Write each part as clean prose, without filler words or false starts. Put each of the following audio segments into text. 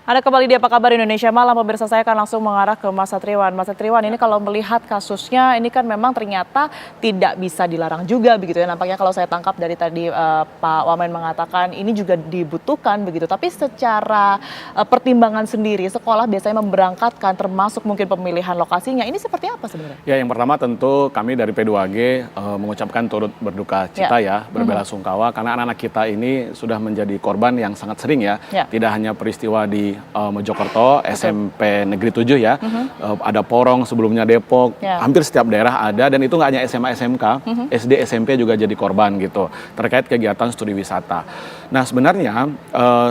Anda kembali di Apa Kabar Indonesia Malam, pemirsa. Saya akan langsung mengarah ke Mas Satriwan. Mas Satriwan, ini kalau melihat kasusnya, ini kan memang ternyata tidak bisa dilarang juga begitu ya. Nampaknya kalau saya tangkap dari tadi Pak Wamen mengatakan ini juga dibutuhkan begitu. Tapi secara pertimbangan sendiri, sekolah biasanya memberangkatkan termasuk mungkin pemilihan lokasinya. Ini seperti apa sebenarnya? Ya, yang pertama tentu kami dari P2G mengucapkan turut berduka cita ya, berbela-sungkawa karena anak-anak kita ini sudah menjadi korban yang sangat sering ya. Tidak hanya peristiwa di Mojokerto, SMP Negeri 7 ya, ada Porong, sebelumnya Depok, hampir setiap daerah ada, dan itu nggak hanya SMA SMK, SD SMP juga jadi korban gitu, terkait kegiatan studi wisata. Nah sebenarnya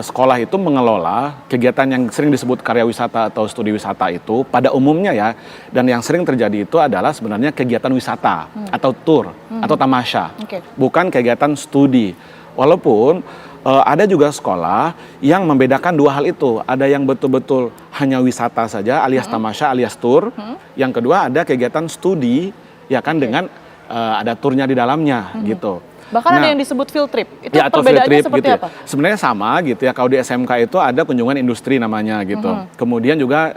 sekolah itu mengelola kegiatan yang sering disebut karya wisata atau studi wisata itu pada umumnya ya, dan yang sering terjadi itu adalah sebenarnya kegiatan wisata atau tour atau tamasya, bukan kegiatan studi. Walaupun ada juga sekolah yang membedakan dua hal itu. Ada yang betul-betul hanya wisata saja alias tamasya alias tour. Yang kedua ada kegiatan studi ya kan dengan ada turnya di dalamnya gitu. Bahkan ada yang disebut field trip. Itu ya, perbedaannya seperti gitu apa? Ya. Sebenarnya sama gitu ya. Kalau di SMK itu ada kunjungan industri namanya gitu. Kemudian juga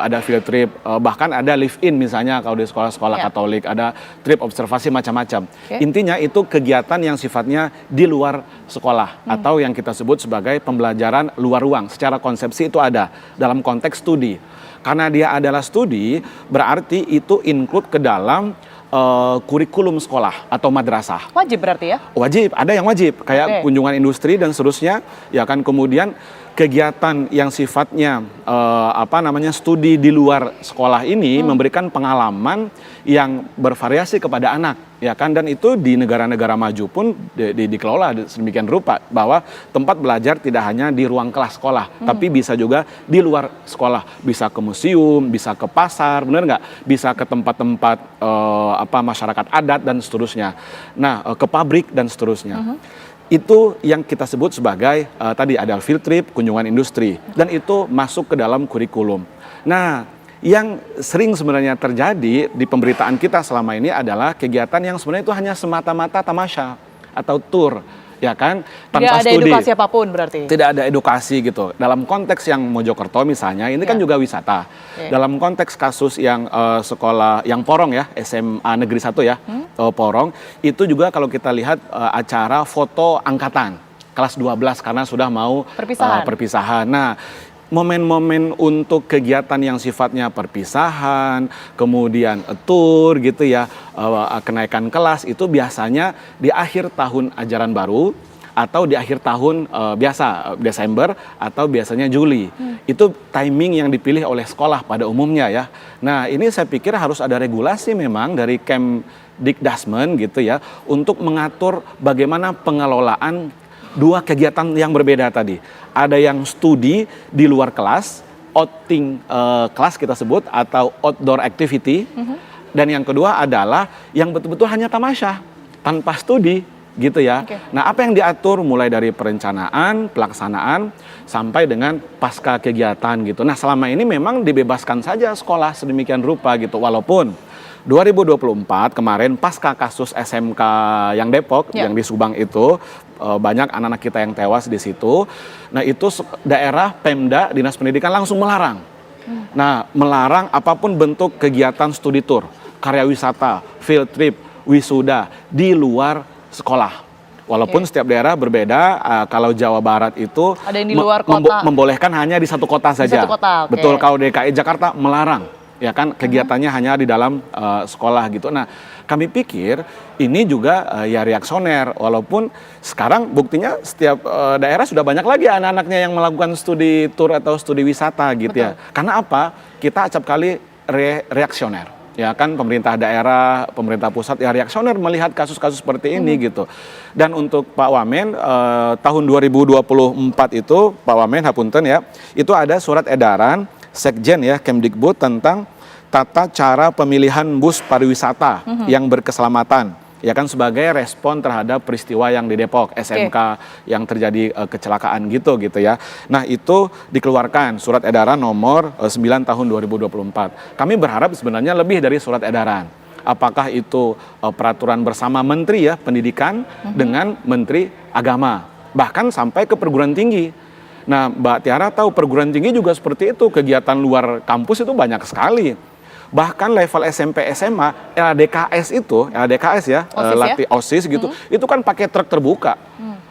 ada field trip, bahkan ada live-in misalnya kalau di sekolah-sekolah Katolik, ada trip observasi macam-macam. Intinya itu kegiatan yang sifatnya di luar sekolah atau yang kita sebut sebagai pembelajaran luar ruang. Secara konsepsi itu ada dalam konteks studi. Karena dia adalah studi, berarti itu include ke dalam kurikulum sekolah atau madrasah. Wajib berarti ya? Wajib, ada yang wajib, kayak kunjungan industri dan seterusnya, ya kan. Kemudian kegiatan yang sifatnya studi di luar sekolah ini memberikan pengalaman yang bervariasi kepada anak, ya kan. Dan itu di negara-negara maju pun dikelola sedemikian rupa bahwa tempat belajar tidak hanya di ruang kelas sekolah, tapi bisa juga di luar sekolah, bisa ke museum, bisa ke pasar, benar nggak? Bisa ke tempat-tempat masyarakat adat dan seterusnya. Nah, ke pabrik dan seterusnya. Itu yang kita sebut sebagai tadi ada field trip, kunjungan industri, dan itu masuk ke dalam kurikulum. Nah, yang sering sebenarnya terjadi di pemberitaan kita selama ini adalah kegiatan yang sebenarnya itu hanya semata-mata tamasya atau tour, ya kan, tanpa studi. Tidak ada edukasi apapun berarti? Tidak ada edukasi gitu. Dalam konteks yang Mojokerto misalnya, ini kan juga wisata. Dalam konteks kasus yang sekolah, yang Porong ya, SMA Negeri 1 ya, Porong, itu juga kalau kita lihat acara foto angkatan, kelas 12 karena sudah mau perpisahan. Nah, momen-momen untuk kegiatan yang sifatnya perpisahan, kemudian tour gitu ya, kenaikan kelas itu biasanya di akhir tahun ajaran baru atau di akhir tahun biasa Desember atau biasanya Juli. Itu timing yang dipilih oleh sekolah pada umumnya ya. Nah, ini saya pikir harus ada regulasi memang dari Kemdikdasmen gitu ya untuk mengatur bagaimana pengelolaan dua kegiatan yang berbeda tadi. Ada yang studi di luar kelas, outing kelas kita sebut atau outdoor activity. Dan yang kedua adalah yang betul-betul hanya tamasya tanpa studi gitu ya. Nah, apa yang diatur mulai dari perencanaan, pelaksanaan sampai dengan pasca kegiatan gitu. Nah, selama ini memang dibebaskan saja sekolah sedemikian rupa gitu. Walaupun 2024 kemarin pasca kasus SMK yang Depok, yang di Subang itu banyak anak-anak kita yang tewas di situ. Nah, itu daerah Pemda, Dinas Pendidikan langsung melarang. Nah, melarang apapun bentuk kegiatan studi tour, karya wisata, field trip, wisuda di luar sekolah. Walaupun setiap daerah berbeda, kalau Jawa Barat itu ada yang di luar kota, membolehkan hanya di satu kota saja. Di satu kota, betul, kalau DKI Jakarta melarang. Ya kan, kegiatannya hanya di dalam sekolah gitu. Nah, kami pikir ini juga ya reaksioner, walaupun sekarang buktinya setiap daerah sudah banyak lagi anak-anaknya yang melakukan studi tour atau studi wisata gitu ya. Karena apa? Kita acap kali reaksioner. Ya kan, pemerintah daerah, pemerintah pusat ya reaksioner melihat kasus-kasus seperti ini gitu. Dan untuk Pak Wamen tahun 2024 itu Pak Wamen hapunten ya, itu ada surat edaran Sekjen ya Kemdikbud tentang tata cara pemilihan bus pariwisata yang berkeselamatan, ya kan, sebagai respon terhadap peristiwa yang di Depok SMK yang terjadi kecelakaan gitu ya. Nah, itu dikeluarkan surat edaran nomor 9 tahun 2024. Kami berharap sebenarnya lebih dari surat edaran. Apakah itu peraturan bersama Menteri ya Pendidikan dengan Menteri Agama, bahkan sampai ke perguruan tinggi. Nah, Mbak Tiara tahu perguruan tinggi juga seperti itu, kegiatan luar kampus itu banyak sekali. Bahkan level SMP SMA, LDKS ya, OSIS OSIS gitu, itu kan pakai truk terbuka.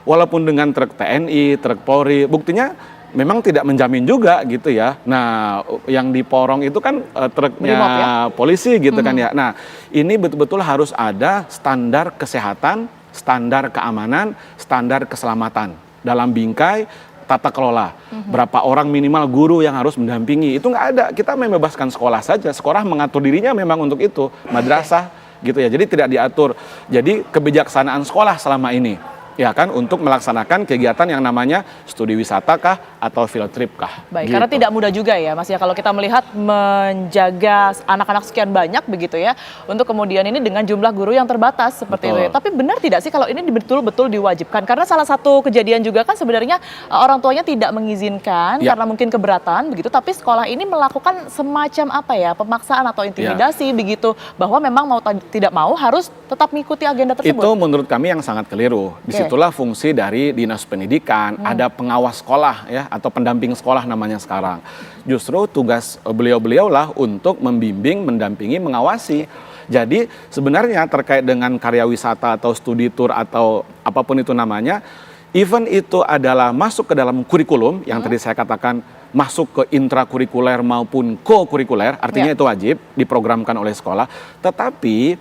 Walaupun dengan truk TNI, truk Polri, buktinya memang tidak menjamin juga gitu ya. Nah, yang di Porong itu kan truknya Brimob ya? polisi gitu kan ya. Nah, ini betul-betul harus ada standar kesehatan, standar keamanan, standar keselamatan dalam bingkai tata kelola. Berapa orang minimal guru yang harus mendampingi, itu nggak ada. Kita membebaskan sekolah saja. Sekolah mengatur dirinya memang untuk itu, madrasah gitu ya. Jadi tidak diatur. Jadi kebijaksanaan sekolah selama ini, ya kan, untuk melaksanakan kegiatan yang namanya studi wisata kah atau field trip kah. Baik, gitu. karena tidak mudah juga ya Mas ya kalau kita melihat menjaga anak-anak sekian banyak begitu ya untuk kemudian ini dengan jumlah guru yang terbatas seperti itu ya. Tapi benar tidak sih kalau ini betul-betul diwajibkan? Karena salah satu kejadian juga kan sebenarnya orang tuanya tidak mengizinkan karena mungkin keberatan begitu, tapi sekolah ini melakukan semacam apa ya, pemaksaan atau intimidasi begitu bahwa memang mau tidak mau harus tetap mengikuti agenda tersebut. Itu menurut kami yang sangat keliru. Disitulah fungsi dari Dinas Pendidikan, ada pengawas sekolah ya, atau pendamping sekolah namanya sekarang. Justru tugas beliau-beliau lah untuk membimbing, mendampingi, mengawasi. Jadi sebenarnya terkait dengan karya wisata atau studi tour atau apapun itu namanya, event itu adalah masuk ke dalam kurikulum yang tadi saya katakan, masuk ke intrakurikuler maupun co-kurikuler, artinya itu wajib diprogramkan oleh sekolah, tetapi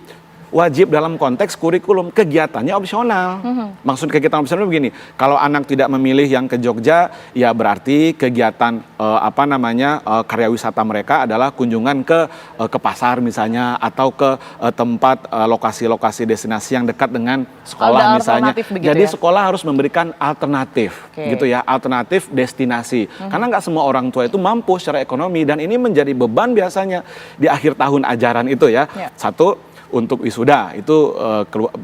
wajib dalam konteks kurikulum, kegiatannya opsional. Maksud kegiatan opsional begini, kalau anak tidak memilih yang ke Jogja, ya berarti kegiatan karya wisata mereka adalah kunjungan ke pasar misalnya, atau ke tempat lokasi-lokasi destinasi yang dekat dengan sekolah misalnya. Jadi sekolah harus memberikan alternatif, gitu ya, alternatif destinasi. Karena nggak semua orang tua itu mampu secara ekonomi, dan ini menjadi beban biasanya di akhir tahun ajaran itu ya. Satu, untuk wisuda itu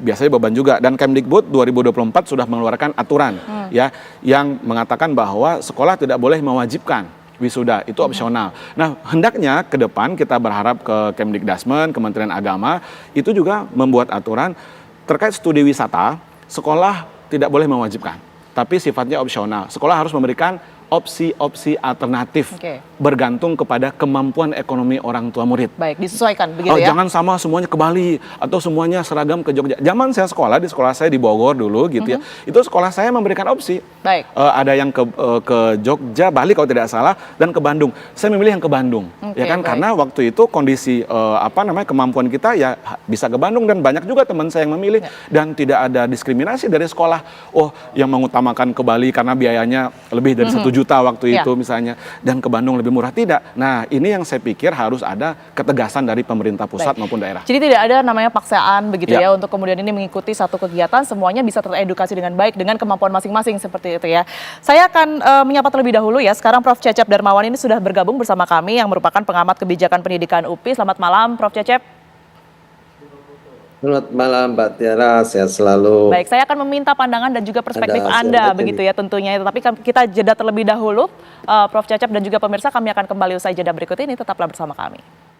biasanya beban juga, dan Kemdikbud 2024 sudah mengeluarkan aturan ya yang mengatakan bahwa sekolah tidak boleh mewajibkan wisuda, itu opsional. Nah, hendaknya ke depan kita berharap ke Kemdikdasmen, Kementerian Agama itu juga membuat aturan terkait studi wisata, sekolah tidak boleh mewajibkan, tapi sifatnya opsional. Sekolah harus memberikan opsi-opsi alternatif bergantung kepada kemampuan ekonomi orang tua murid. Baik, disesuaikan begitu ya. Jangan sama semuanya ke Bali atau semuanya seragam ke Jogja. Zaman saya sekolah, di sekolah saya di Bogor dulu gitu ya. Itu sekolah saya memberikan opsi. Baik. Ada yang ke Jogja, Bali kalau tidak salah, dan ke Bandung. Saya memilih yang ke Bandung. Ya kan, karena waktu itu kondisi kemampuan kita ya bisa ke Bandung, dan banyak juga teman saya yang memilih, dan tidak ada diskriminasi dari sekolah. Oh, yang mengutamakan ke Bali karena biayanya lebih dari 1 juta waktu itu misalnya, dan ke Bandung lebih murah, tidak. Nah, ini yang saya pikir harus ada ketegasan dari pemerintah pusat maupun daerah. Jadi tidak ada namanya paksaan begitu ya untuk kemudian ini mengikuti satu kegiatan, semuanya bisa teredukasi dengan baik dengan kemampuan masing-masing seperti itu ya. Saya akan menyapa terlebih dahulu ya. Sekarang Prof. Cecep Darmawan ini sudah bergabung bersama kami yang merupakan pengamat kebijakan pendidikan UPI. Selamat malam Prof. Cecep. Selamat malam Mbak Tiara, sehat selalu. Baik, saya akan meminta pandangan dan juga perspektif Anda begitu ya tentunya. Tapi kita jeda terlebih dahulu, Prof. Cecep dan juga pemirsa, kami akan kembali usai jeda berikut ini, tetaplah bersama kami.